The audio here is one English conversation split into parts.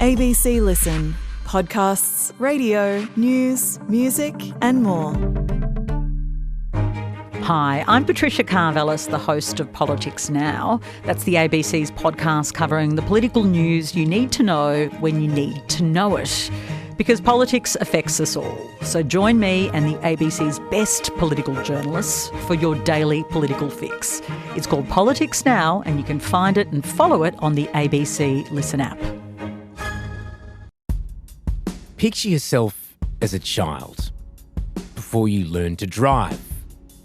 ABC Listen. Podcasts, radio, news, music and more. Hi, I'm Patricia Karvelis, the host of Politics Now. That's the ABC's podcast covering the political news you need to know when you need to know it. Because politics affects us all. So join me and the ABC's best political journalists for your daily political fix. It's called Politics Now, and you can find it and follow it on the ABC Listen app. Picture yourself as a child, before you learned to drive,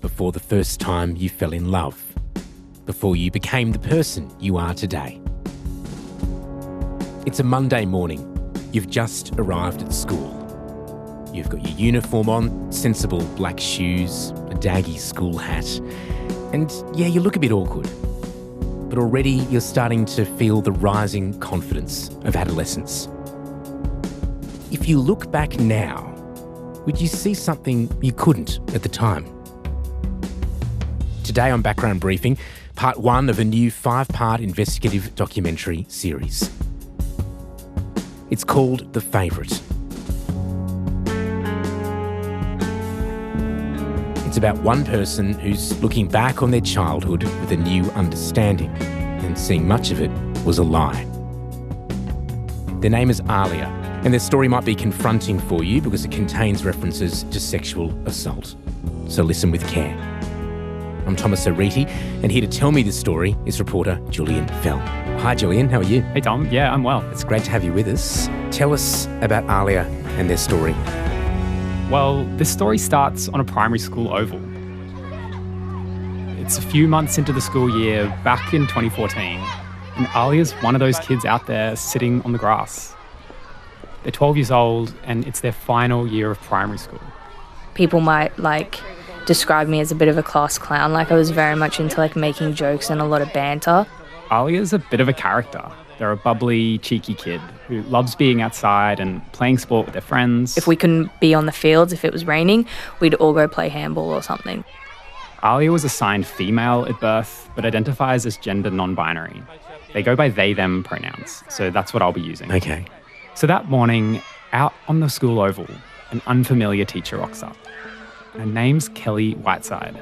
before the first time you fell in love, before you became the person you are today. It's a Monday morning. You've just arrived at school. You've got your uniform on, sensible black shoes, a daggy school hat, and yeah, you look a bit awkward. But already you're starting to feel the rising confidence of adolescence. If you look back now, would you see something you couldn't at the time? Today on Background Briefing, part one of a new 5-part investigative documentary series. It's called The Favourite. It's about one person who's looking back on their childhood with a new understanding and seeing much of it was a lie. Their name is Ahlia, and their story might be confronting for you because it contains references to sexual assault. So listen with care. I'm Thomas Ariti, and here to tell me this story is reporter Julian Fell. Hi Julian, how are you? Hey Tom, yeah, I'm well. It's great to have you with us. Tell us about Ahlia and their story. Well, this story starts on a primary school oval. It's a few months into the school year, back in 2014, and Ahlia's one of those kids out there sitting on the grass. They're 12 years old, and it's their final year of primary school. People might, describe me as a bit of a class clown. I was very much into, making jokes and a lot of banter. Ahlia's a bit of a character. They're a bubbly, cheeky kid who loves being outside and playing sport with their friends. If we couldn't be on the fields, if it was raining, we'd all go play handball or something. Ahlia was assigned female at birth, but identifies as gender non-binary. They go by they, them pronouns, so that's what I'll be using. Okay. So that morning, out on the school oval, an unfamiliar teacher rocks up. Her name's Kelly Whiteside.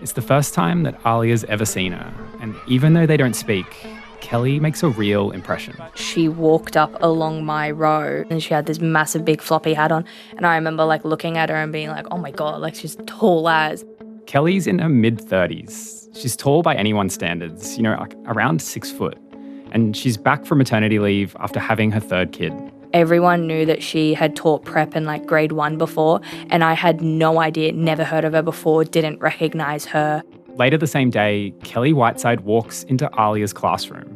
It's the first time that Ahlia's ever seen her, and even though they don't speak, Kelly makes a real impression. She walked up along my row and she had this massive big floppy hat on, and I remember looking at her and being oh my God, she's tall as. Kelly's in her mid-30s. She's tall by anyone's standards, around 6 foot, and she's back from maternity leave after having her third kid. Everyone knew that she had taught prep in grade 1 before, and I had no idea, never heard of her before, didn't recognise her. Later the same day, Kelly Whiteside walks into Ahlia's classroom.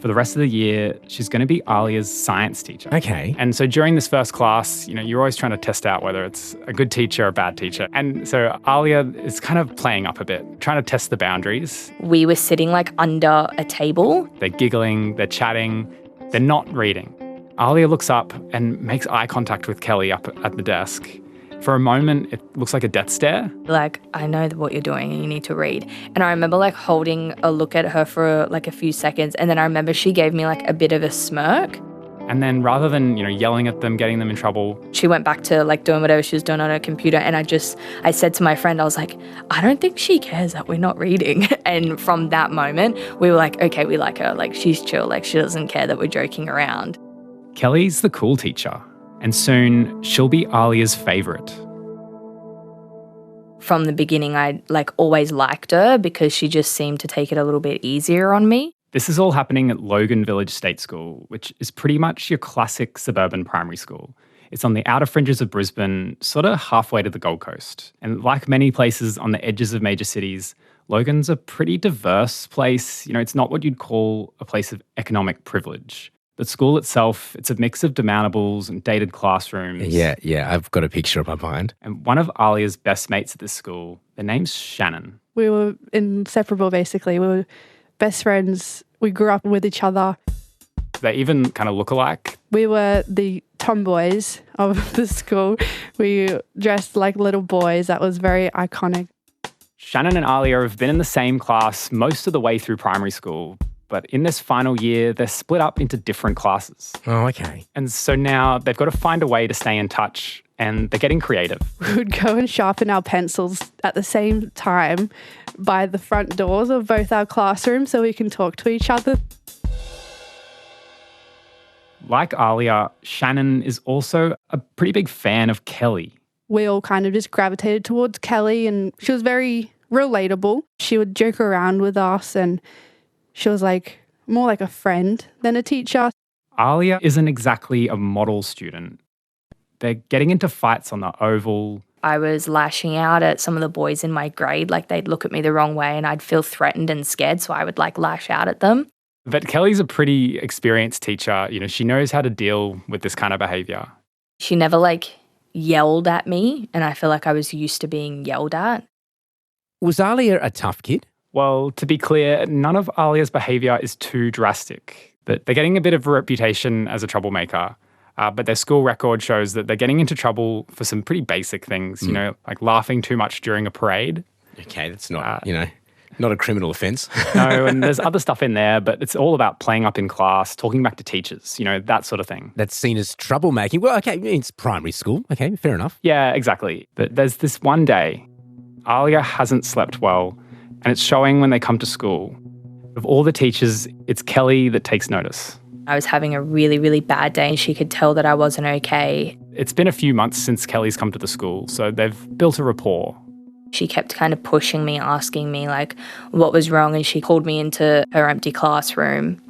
For the rest of the year, she's going to be Ahlia's science teacher. Okay. And so during this first class, you're always trying to test out whether it's a good teacher or a bad teacher. And so Ahlia is kind of playing up a bit, trying to test the boundaries. We were sitting under a table. They're giggling, they're chatting, they're not reading. Ahlia looks up and makes eye contact with Kelly up at the desk. For a moment, it looks like a death stare. I know what you're doing and you need to read. And I remember holding a look at her for a few seconds, and then I remember she gave me a bit of a smirk. And then rather than, yelling at them, getting them in trouble, she went back to doing whatever she was doing on her computer, and I said to my friend, I was I don't think she cares that we're not reading. And from that moment, we were okay, we like her. She's chill. She doesn't care that we're joking around. Kelly's the cool teacher, and soon she'll be Ahlia's favourite. From the beginning, I always liked her because she just seemed to take it a little bit easier on me. This is all happening at Logan Village State School, which is pretty much your classic suburban primary school. It's on the outer fringes of Brisbane, sort of halfway to the Gold Coast. And like many places on the edges of major cities, Logan's a pretty diverse place. It's not what you'd call a place of economic privilege. The school itself, it's a mix of demountables and dated classrooms. Yeah, I've got a picture in my mind. And one of Ahlia's best mates at this school, their name's Shannon. We were inseparable, basically. We were best friends. We grew up with each other. They even kind of look alike. We were the tomboys of the school. We dressed like little boys. That was very iconic. Shannon and Ahlia have been in the same class most of the way through primary school, But in this final year, they're split up into different classes. Oh, okay. And so now they've got to find a way to stay in touch, and they're getting creative. We would go and sharpen our pencils at the same time by the front doors of both our classrooms so we can talk to each other. Like Alia, Shannon is also a pretty big fan of Kelly. We all kind of just gravitated towards Kelly, and she was very relatable. She would joke around with us, and she was like more like a friend than a teacher. Alia isn't exactly a model student. They're getting into fights on the oval. I was lashing out at some of the boys in my grade, like they'd look at me the wrong way and I'd feel threatened and scared, so I would like lash out at them. But Kelly's a pretty experienced teacher. You know, she knows how to deal with this kind of behaviour. She never like yelled at me, and I feel like I was used to being yelled at. Was Alia a tough kid? Well, to be clear, none of Alia's behaviour is too drastic. But they're getting a bit of a reputation as a troublemaker. But their school record shows that they're getting into trouble for some pretty basic things, you know, like laughing too much during a parade. Okay, that's not, not a criminal offence. No, and there's other stuff in there, but it's all about playing up in class, talking back to teachers, that sort of thing. That's seen as troublemaking. Well, okay, it's primary school. Okay, fair enough. Yeah, exactly. But there's this one day, Alia hasn't slept well, and it's showing when they come to school. Of all the teachers, it's Kelly that takes notice. I was having a really, really bad day, and she could tell that I wasn't okay. It's been a few months since Kelly's come to the school, so they've built a rapport. She kept kind of pushing me, asking me like what was wrong, and she called me into her empty classroom.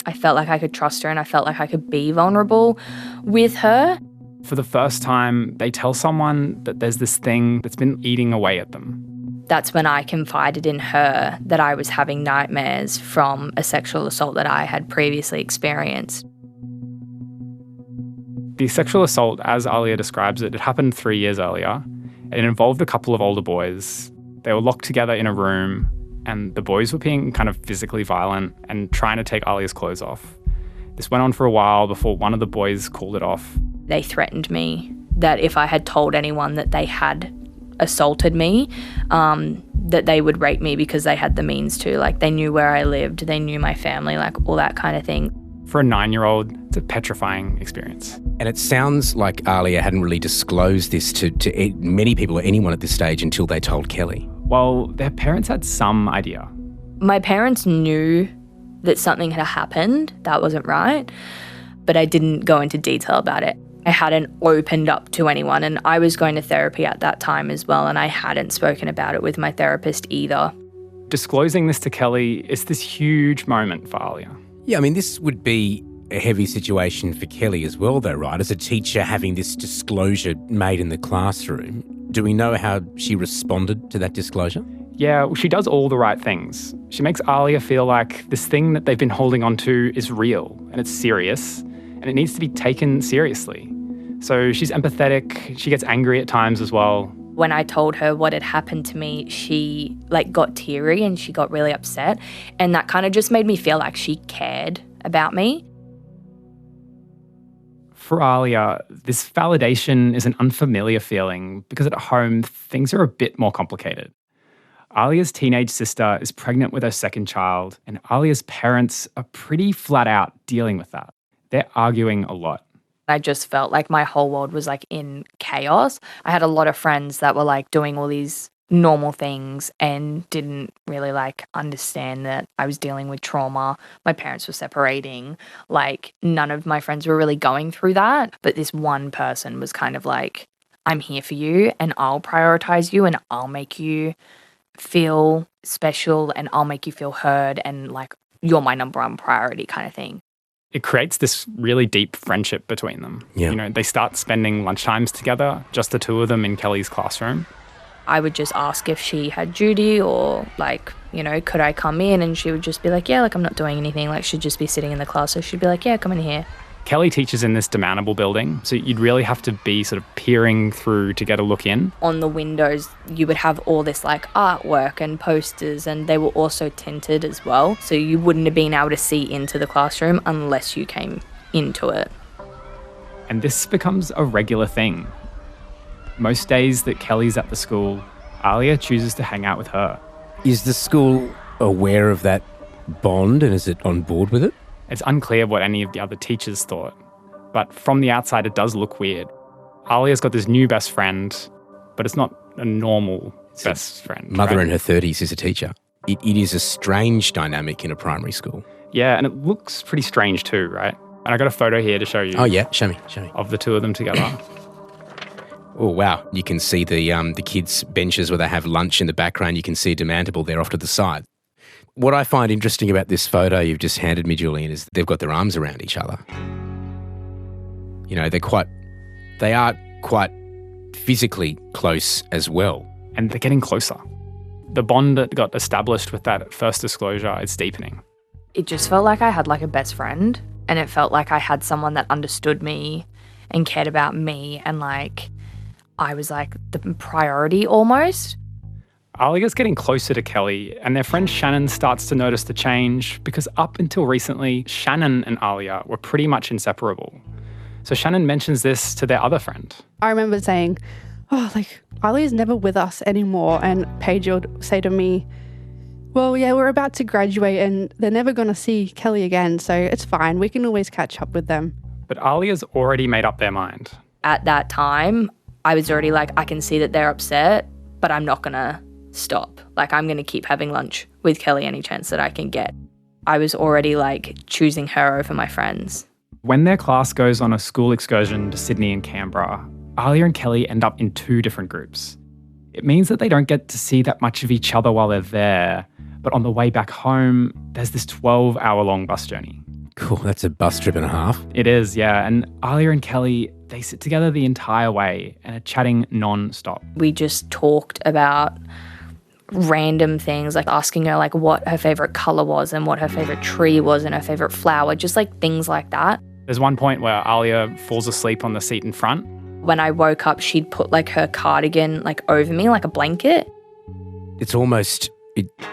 I felt like I could trust her, and I felt like I could be vulnerable with her. For the first time, they tell someone that there's this thing that's been eating away at them. That's when I confided in her that I was having nightmares from a sexual assault that I had previously experienced. The sexual assault, as Alia describes it, happened 3 years earlier. It involved a couple of older boys. They were locked together in a room, and the boys were being kind of physically violent and trying to take Alia's clothes off. This went on for a while before one of the boys called it off. They threatened me that if I had told anyone that they had assaulted me, that they would rape me because they had the means to. Like, they knew where I lived, they knew my family, like all that kind of thing. For a 9-year-old, it's a petrifying experience. And it sounds like Alia hadn't really disclosed this to many people or anyone at this stage until they told Kelly. Well, their parents had some idea. My parents knew that something had happened that wasn't right, but I didn't go into detail about it. I hadn't opened up to anyone, and I was going to therapy at that time as well, and I hadn't spoken about it with my therapist either. Disclosing this to Kelly is this huge moment for Alia. Yeah, I mean, this would be a heavy situation for Kelly as well, though, right? As a teacher having this disclosure made in the classroom. Do we know how she responded to that disclosure? Yeah, well, she does all the right things. She makes Alia feel like this thing that they've been holding on to is real and it's serious and it needs to be taken seriously. So she's empathetic. She gets angry at times as well. When I told her what had happened to me, she got teary and she got really upset. And that kind of just made me feel like she cared about me. For Alia, this validation is an unfamiliar feeling because at home, things are a bit more complicated. Alia's teenage sister is pregnant with her second child, and Alia's parents are pretty flat out dealing with that. They're arguing a lot. I just felt like my whole world was in chaos. I had a lot of friends that were doing all these normal things and didn't really understand that I was dealing with trauma. My parents were separating. None of my friends were really going through that. But this one person was kind of I'm here for you and I'll prioritize you and I'll make you feel special and I'll make you feel heard and you're my number one priority kind of thing. It creates this really deep friendship between them. Yeah. They start spending lunchtimes together, just the two of them in Kelly's classroom. I would just ask if she had duty or could I come in? And she would just be yeah, I'm not doing anything. She'd just be sitting in the class. So she'd be yeah, come in here. Kelly teaches in this demountable building, so you'd really have to be sort of peering through to get a look in. On the windows, you would have all this artwork and posters, and they were also tinted as well. So you wouldn't have been able to see into the classroom unless you came into it. And this becomes a regular thing. Most days that Kelly's at the school, Alia chooses to hang out with her. Is the school aware of that bond, and is it on board with it? It's unclear what any of the other teachers thought, but from the outside it does look weird. Alia's got this new best friend, but it's not a normal best friend. Mother right? in her 30s is a teacher. It is a strange dynamic in a primary school. Yeah, and it looks pretty strange too, right? And I got a photo here to show you. Oh yeah, show me. Of the two of them together. Oh wow, you can see the kids' benches where they have lunch in the background. You can see Demantable there off to the side. What I find interesting about this photo you've just handed me, Julian, is they've got their arms around each other. You know, they are quite physically close as well. And they're getting closer. The bond that got established with that first disclosure is deepening. It just felt like I had like a best friend, and it felt like I had someone that understood me and cared about me, and like I was like the priority almost. Alia's getting closer to Kelly, and their friend Shannon starts to notice the change because up until recently, Shannon and Alia were pretty much inseparable. So Shannon mentions this to their other friend. I remember saying, oh, like, Alia's never with us anymore. And Paige would say to me, well, yeah, we're about to graduate and they're never going to see Kelly again, so it's fine. We can always catch up with them. But Alia's already made up their mind. At that time, I was already like, I can see that they're upset, but I'm not going to stop. Like, I'm going to keep having lunch with Kelly any chance that I can get. I was already like choosing her over my friends. When their class goes on a school excursion to Sydney and Canberra, Alia and Kelly end up in two different groups. It means that they don't get to see that much of each other while they're there, but on the way back home, there's this 12-hour-long bus journey. Cool, that's a bus trip and a half. It is, yeah. And Alia and Kelly, they sit together the entire way and are chatting non-stop. We just talked about random things, like asking her like what her favorite color was and what her favorite tree was and her favorite flower, just like things like that. There's one point where Alia falls asleep on the seat in front. When I woke up, she'd put like her cardigan like over me like a blanket. It's almost,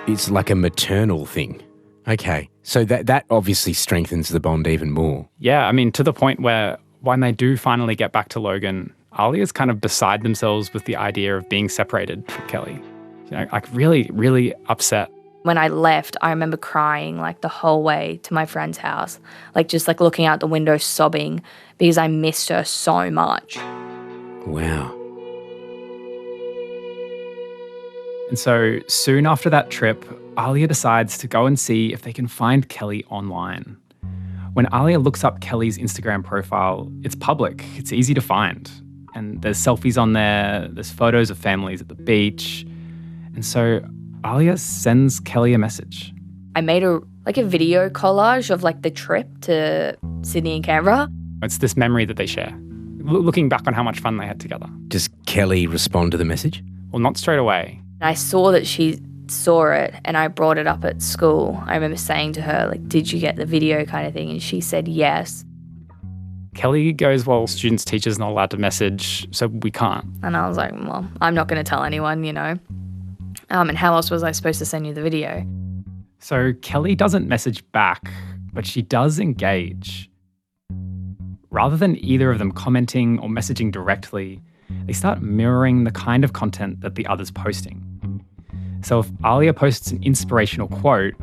it's like a maternal thing. Okay, so that obviously strengthens the bond even more. Yeah, I mean, to the point where when they do finally get back to Logan, Alia's kind of beside themselves with the idea of being separated from Kelly. You know, like really, really upset. When I left, I remember crying like the whole way to my friend's house, like just like looking out the window sobbing because I missed her so much. Wow. And so soon after that trip, Alia decides to go and see if they can find Kelly online. When Alia looks up Kelly's Instagram profile, it's public, it's easy to find. And there's selfies on there, there's photos of families at the beach. And so Alia sends Kelly a message. I made a video collage of like the trip to Sydney and Canberra. It's this memory that they share, looking back on how much fun they had together. Does Kelly respond to the message? Well, not straight away. And I saw that she saw it and I brought it up at school. I remember saying to her, like, did you get the video kind of thing? And she said yes. Kelly goes, well, students, teachers not allowed to message, so we can't. And I was like, well, I'm not going to tell anyone, you know. And how else was I supposed to send you the video? So Kelly doesn't message back, but she does engage. Rather than either of them commenting or messaging directly, they start mirroring the kind of content that the other's posting. So if Alia posts an inspirational quote,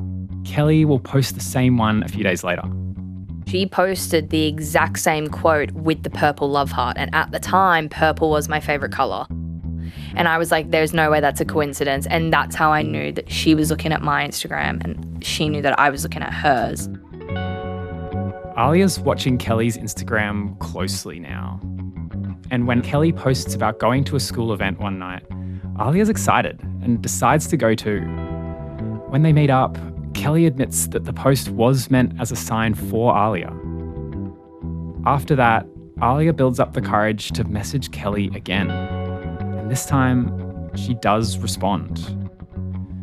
Kelly will post the same one a few days later. She posted the exact same quote with the purple love heart. And at the time, purple was my favorite color. And I was like, there's no way that's a coincidence. And that's how I knew that she was looking at my Instagram and she knew that I was looking at hers. Alia's watching Kelly's Instagram closely now. And when Kelly posts about going to a school event one night, Alia's excited and decides to go too. When they meet up, Kelly admits that the post was meant as a sign for Alia. After that, Alia builds up the courage to message Kelly again. And this time, she does respond.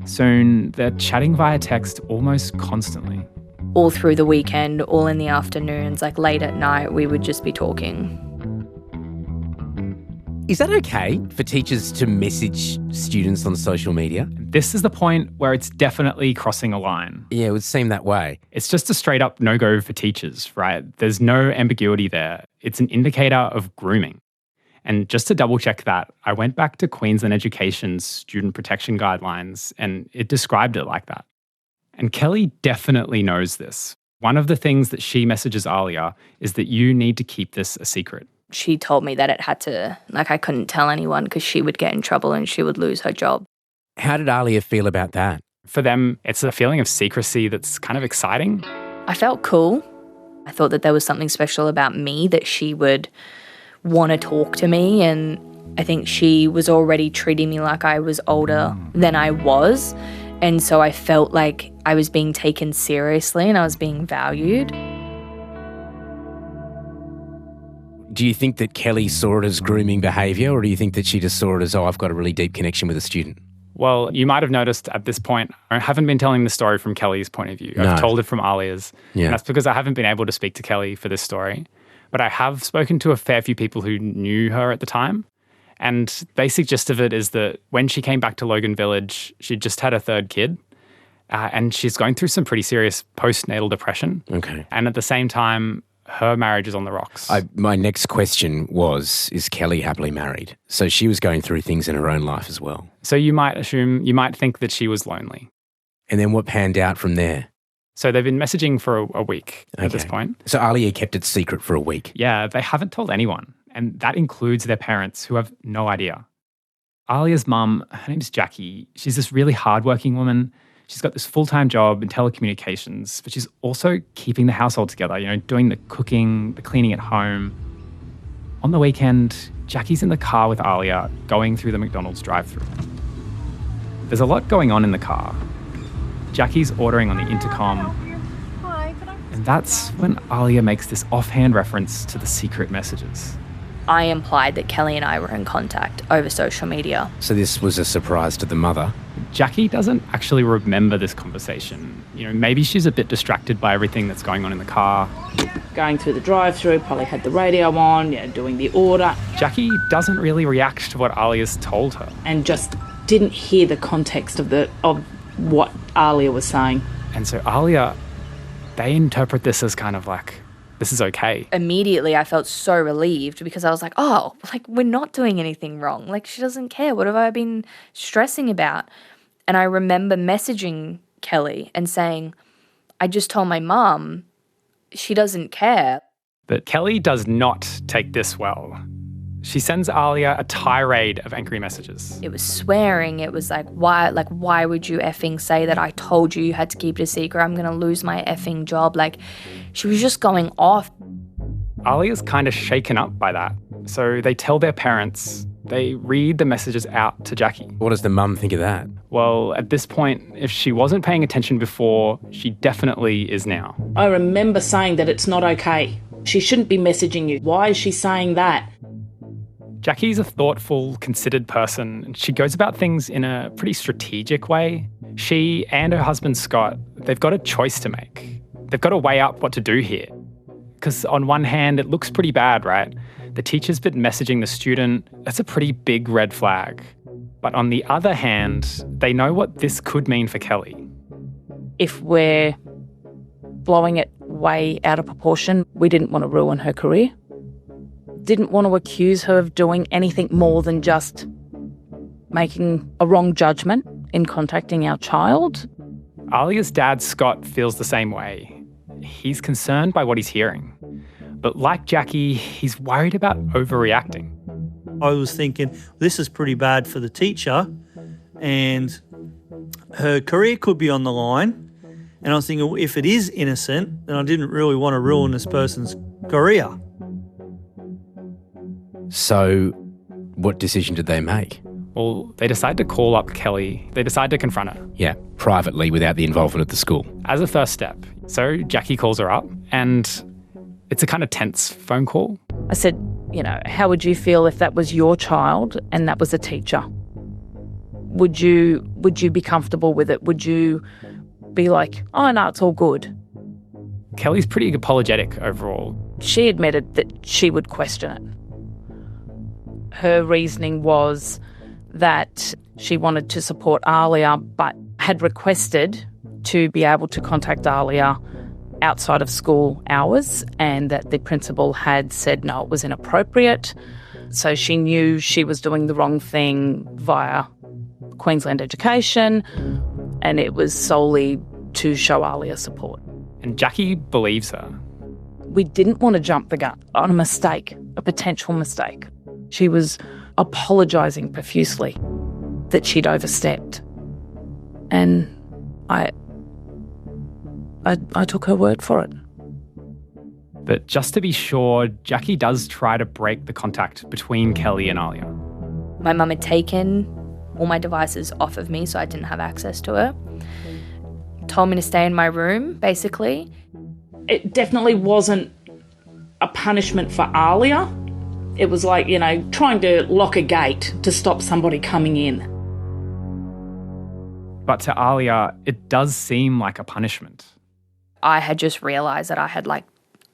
Soon, they're chatting via text almost constantly. All through the weekend, all in the afternoons, like late at night, we would just be talking. Is that okay for teachers to message students on social media? This is the point where it's definitely crossing a line. Yeah, it would seem that way. It's just a straight up no-go for teachers, right? There's no ambiguity there. It's an indicator of grooming. And just to double check that, I went back to Queensland Education's student protection guidelines and it described it like that. And Kelly definitely knows this. One of the things that she messages Alia is that you need to keep this a secret. She told me that it had to, I couldn't tell anyone because she would get in trouble and she would lose her job. How did Alia feel about that? For them, it's a feeling of secrecy that's kind of exciting. I felt cool. I thought that there was something special about me, that she would want to talk to me, and I think she was already treating me like I was older than I was, and so I felt like I was being taken seriously and I was being valued. Do you think that Kelly saw it as grooming behaviour, or do you think that she just saw it as, I've got a really deep connection with a student? Well, you might have noticed at this point, I haven't been telling the story from Kelly's point of view. I've told it from Alia's. Yeah. And that's because I haven't been able to speak to Kelly for this story. But I have spoken to a fair few people who knew her at the time. And basic gist of it is that when she came back to Logan Village, she'd just had her third kid. And she's going through some pretty serious postnatal depression. Okay. And at the same time, her marriage is on the rocks. My next question was, is Kelly happily married? So she was going through things in her own life as well. So you might think that she was lonely. And then what panned out from there? So they've been messaging for a week at this point. So Alia kept it secret for a week? Yeah, they haven't told anyone. And that includes their parents, who have no idea. Alia's mum, her name's Jackie. She's this really hardworking woman. She's got this full-time job in telecommunications, but she's also keeping the household together, doing the cooking, the cleaning at home. On the weekend, Jackie's in the car with Alia going through the McDonald's drive-thru. There's a lot going on in the car. Jackie's ordering on the intercom. And that's when Alia makes this offhand reference to the secret messages. I implied that Kelly and I were in contact over social media. So this was a surprise to the mother? Jackie doesn't actually remember this conversation. Maybe she's a bit distracted by everything that's going on in the car. Going through the drive-thru, probably had the radio on, doing the order. Jackie doesn't really react to what Alia's told her. And just didn't hear the context of what Alia was saying. And so Alia, they interpret this as kind of like, this is okay. Immediately, I felt so relieved because I was like, we're not doing anything wrong. She doesn't care. What have I been stressing about? And I remember messaging Kelly and saying, I just told my mum, she doesn't care. But Kelly does not take this well. She sends Alia a tirade of angry messages. It was swearing. It was why would you effing say that? I told you had to keep it a secret. I'm going to lose my effing job. She was just going off. Alia's kind of shaken up by that. So they tell their parents. They read the messages out to Jackie. What does the mum think of that? Well, at this point, if she wasn't paying attention before, she definitely is now. I remember saying that it's not okay. She shouldn't be messaging you. Why is she saying that? Jackie's a thoughtful, considered person, and she goes about things in a pretty strategic way. She and her husband, Scott, they've got a choice to make. They've got to weigh up what to do here. Because on one hand, it looks pretty bad, right? The teacher's been messaging the student. That's a pretty big red flag. But on the other hand, they know what this could mean for Kelly. If we're blowing it way out of proportion, we didn't want to ruin her career. Didn't want to accuse her of doing anything more than just making a wrong judgment in contacting our child. Alia's dad, Scott, feels the same way. He's concerned by what he's hearing. But like Jackie, he's worried about overreacting. I was thinking, this is pretty bad for the teacher and her career could be on the line. And I was thinking, if it is innocent, then I didn't really want to ruin this person's career. So what decision did they make? Well, they decide to call up Kelly. They decide to confront her. Yeah, privately without the involvement of the school. As a first step. So Jackie calls her up and it's a kind of tense phone call. I said, how would you feel if that was your child and that was a teacher? Would you be comfortable with it? Would you be like, oh, no, it's all good? Kelly's pretty apologetic overall. She admitted that she would question it. Her reasoning was that she wanted to support Alia but had requested to be able to contact Alia outside of school hours and that the principal had said no, it was inappropriate. So she knew she was doing the wrong thing via Queensland Education and it was solely to show Alia support. And Jackie believes her. We didn't want to jump the gun on a mistake, a potential mistake. She was apologising profusely that she'd overstepped. And I took her word for it. But just to be sure, Jackie does try to break the contact between Kelly and Alia. My mum had taken all my devices off of me so I didn't have access to her. Told me to stay in my room, basically. It definitely wasn't a punishment for Alia. It was like, trying to lock a gate to stop somebody coming in. But to Alia, it does seem like a punishment. I had just realised that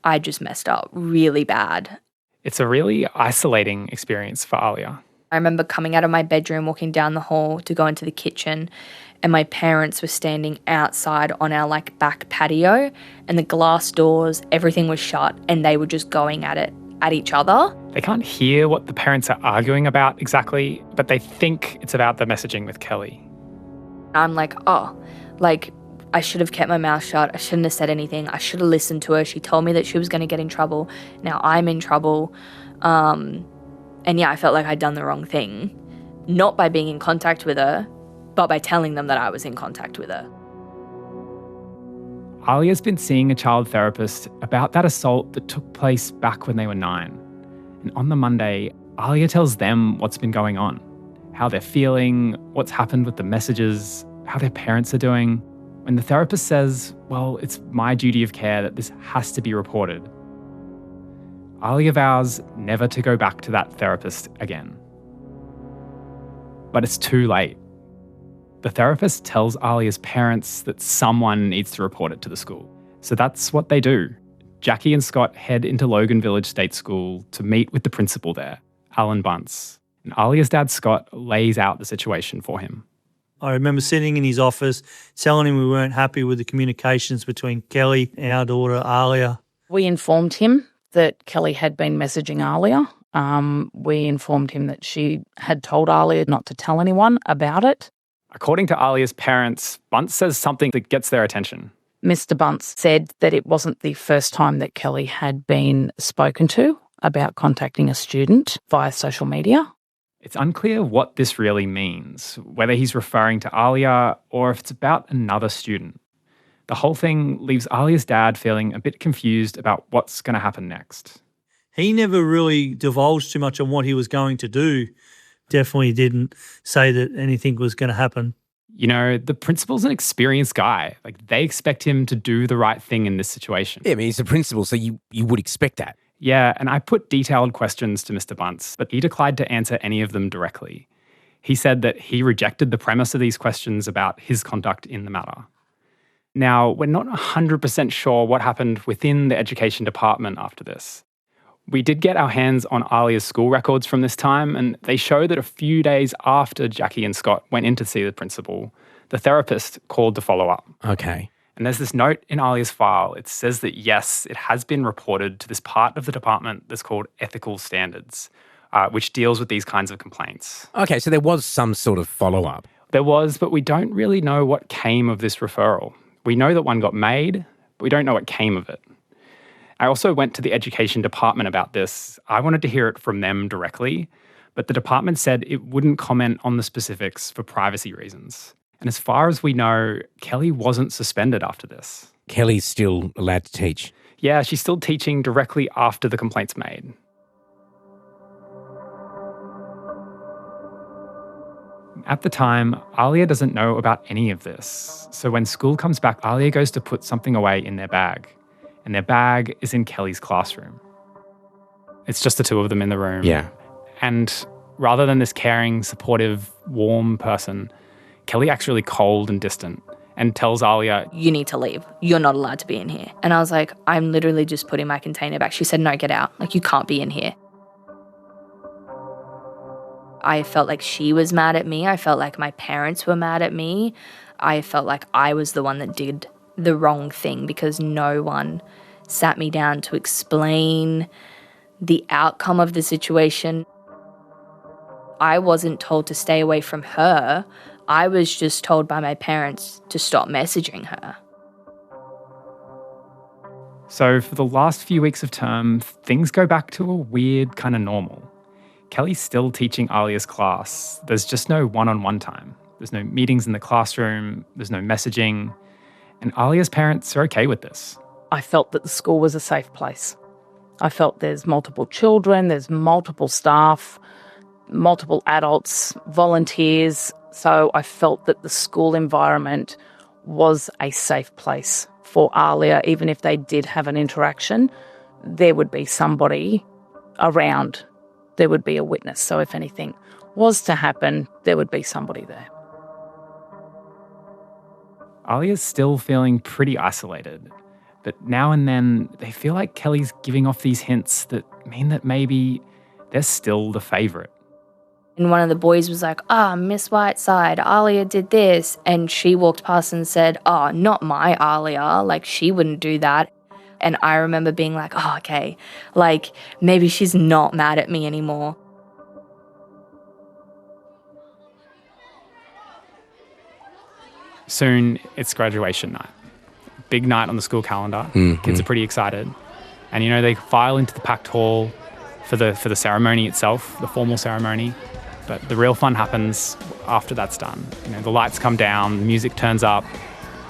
I just messed up really bad. It's a really isolating experience for Alia. I remember coming out of my bedroom, walking down the hall to go into the kitchen, and my parents were standing outside on our back patio, and the glass doors, everything was shut, and they were just going at each other. They can't hear what the parents are arguing about exactly, but they think it's about the messaging with Kelly. I'm like, I should have kept my mouth shut. I shouldn't have said anything. I should have listened to her. She told me that she was going to get in trouble. Now I'm in trouble. And yeah, I felt like I'd done the wrong thing. Not by being in contact with her, but by telling them that I was in contact with her. Alia's been seeing a child therapist about that assault that took place back when they were 9. And on the Monday, Alia tells them what's been going on, how they're feeling, what's happened with the messages, how their parents are doing. When the therapist says, well, it's my duty of care that this has to be reported, Alia vows never to go back to that therapist again. But it's too late. The therapist tells Alia's parents that someone needs to report it to the school. So that's what they do. Jackie and Scott head into Logan Village State School to meet with the principal there, Alan Bunce. And Alia's dad, Scott, lays out the situation for him. I remember sitting in his office telling him we weren't happy with the communications between Kelly and our daughter, Alia. We informed him that Kelly had been messaging Alia. We informed him that she had told Alia not to tell anyone about it. According to Alia's parents, Bunce says something that gets their attention. Mr. Bunce said that it wasn't the first time that Kelly had been spoken to about contacting a student via social media. It's unclear what this really means, whether he's referring to Alia or if it's about another student. The whole thing leaves Alia's dad feeling a bit confused about what's going to happen next. He never really divulged too much on what he was going to do. Definitely didn't say that anything was going to happen. The principal's an experienced guy. They expect him to do the right thing in this situation. Yeah, I mean, he's the principal, so you would expect that. Yeah, and I put detailed questions to Mr. Bunce, but he declined to answer any of them directly. He said that he rejected the premise of these questions about his conduct in the matter. Now, we're not 100% sure what happened within the education department after this. We did get our hands on Alia's school records from this time, and they show that a few days after Jackie and Scott went in to see the principal, the therapist called to follow up. Okay. And there's this note in Alia's file. It says that, yes, it has been reported to this part of the department that's called Ethical Standards, which deals with these kinds of complaints. Okay, so there was some sort of follow-up. There was, but we don't really know what came of this referral. We know that one got made, but we don't know what came of it. I also went to the education department about this. I wanted to hear it from them directly, but the department said it wouldn't comment on the specifics for privacy reasons. And as far as we know, Kelly wasn't suspended after this. Kelly's still allowed to teach? Yeah, she's still teaching directly after the complaint's made. At the time, Alia doesn't know about any of this. So when school comes back, Alia goes to put something away in their bag. And their bag is in Kelly's classroom. It's just the two of them in the room. Yeah. And rather than this caring, supportive, warm person, Kelly acts really cold and distant and tells Alia, you need to leave. You're not allowed to be in here. And I was like, I'm literally just putting my container back. She said, no, get out. You can't be in here. I felt like she was mad at me. I felt like my parents were mad at me. I felt like I was the one that did the wrong thing because no one sat me down to explain the outcome of the situation. I wasn't told to stay away from her. I was just told by my parents to stop messaging her. So for the last few weeks of term, things go back to a weird kind of normal. Kelly's still teaching Alia's class. There's just no one-on-one time. There's no meetings in the classroom. There's no messaging. And Alia's parents are okay with this. I felt that the school was a safe place. I felt there's multiple children, there's multiple staff, multiple adults, volunteers. So I felt that the school environment was a safe place for Alia. Even if they did have an interaction, there would be somebody around. There would be a witness. So if anything was to happen, there would be somebody there. Alia's still feeling pretty isolated, but now and then they feel like Kelly's giving off these hints that mean that maybe they're still the favourite. And one of the boys was like, Miss Whiteside, Alia did this. And she walked past and said, not my Alia. Like, she wouldn't do that. And I remember being like, okay, like, maybe she's not mad at me anymore. Soon, it's graduation night. Big night on the school calendar. Kids are pretty excited. And, they file into the packed hall for the ceremony itself, the formal ceremony. But the real fun happens after that's done. The lights come down, the music turns up,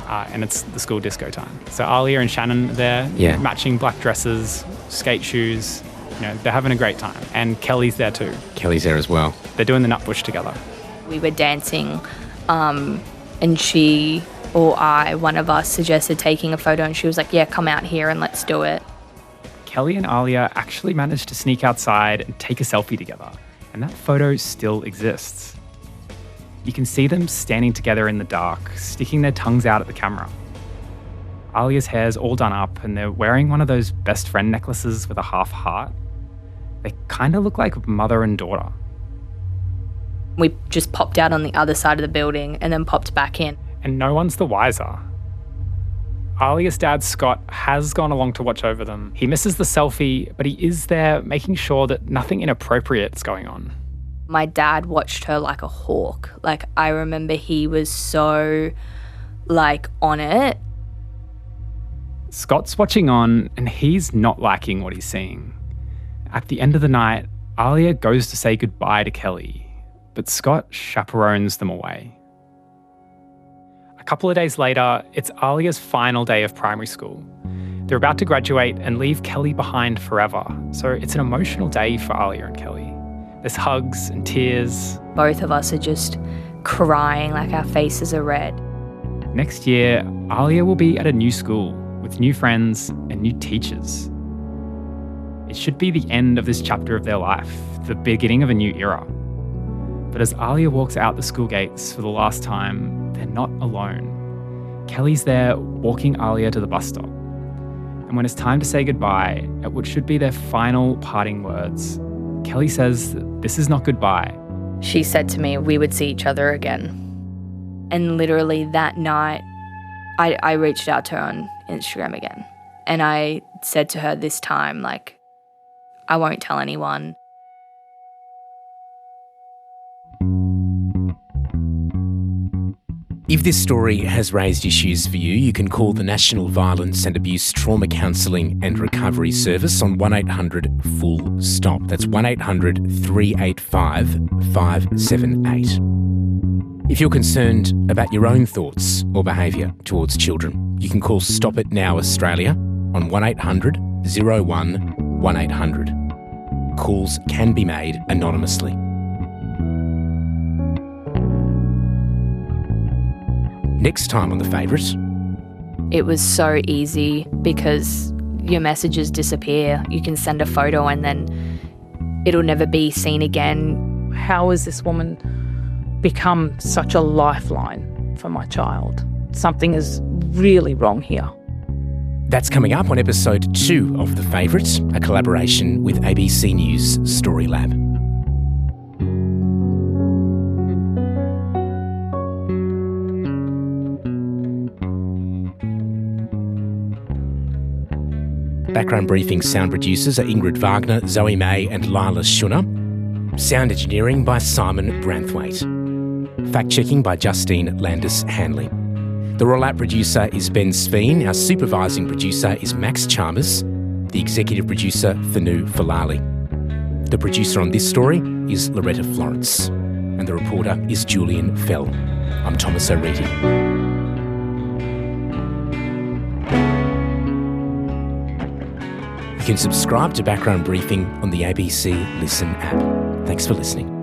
and it's the school disco time. So Alia and Shannon are there, matching black dresses, skate shoes. They're having a great time. And Kelly's there too. Kelly's there as well. They're doing the Nutbush together. We were dancing, and she or one of us suggested taking a photo, and she was like, yeah, come out here and let's do it. Kelly and Alia actually managed to sneak outside and take a selfie together. And that photo still exists. You can see them standing together in the dark, sticking their tongues out at the camera. Alia's hair's all done up and they're wearing one of those best friend necklaces with a half heart. They kind of look like mother and daughter. We just popped out on the other side of the building and then popped back in. And no one's the wiser. Alia's dad, Scott, has gone along to watch over them. He misses the selfie, but he is there making sure that nothing inappropriate is going on. My dad watched her like a hawk. Like, I remember he was so, on it. Scott's watching on, and he's not liking what he's seeing. At the end of the night, Alia goes to say goodbye to Kelly, but Scott chaperones them away. A couple of days later, it's Alia's final day of primary school. They're about to graduate and leave Kelly behind forever, so it's an emotional day for Alia and Kelly. There's hugs and tears. Both of us are just crying, like our faces are red. Next year, Alia will be at a new school with new friends and new teachers. It should be the end of this chapter of their life, the beginning of a new era. But as Alia walks out the school gates for the last time, they're not alone. Kelly's there walking Alia to the bus stop. And when it's time to say goodbye, at what should be their final parting words, Kelly says that this is not goodbye. She said to me we would see each other again. And literally that night, I reached out to her on Instagram again. And I said to her this time, I won't tell anyone. If this story has raised issues for you, you can call the National Violence and Abuse Trauma Counselling and Recovery Service on 1-800-FULL-STOP. That's 1-800-385-578. If you're concerned about your own thoughts or behaviour towards children, you can call Stop It Now Australia on 1-800-01-1800. Calls can be made anonymously. Next time on The Favourite. It was so easy because your messages disappear. You can send a photo and then it'll never be seen again. How has this woman become such a lifeline for my child? Something is really wrong here. That's coming up on episode 2 of The Favourite, a collaboration with ABC News Story Lab. Background Briefing sound producers are Ingrid Wagner, Zoe May and Lila Schunner. Sound engineering by Simon Branthwaite. Fact-checking by Justine Landis-Hanley. The Royal App producer is Ben Sveen. Our supervising producer is Max Chalmers. The executive producer, Thanu Falali. The producer on this story is Loretta Florence. And the reporter is Julian Fell. I'm Thomas O'Reilly. You can subscribe to Background Briefing on the ABC Listen app. Thanks for listening.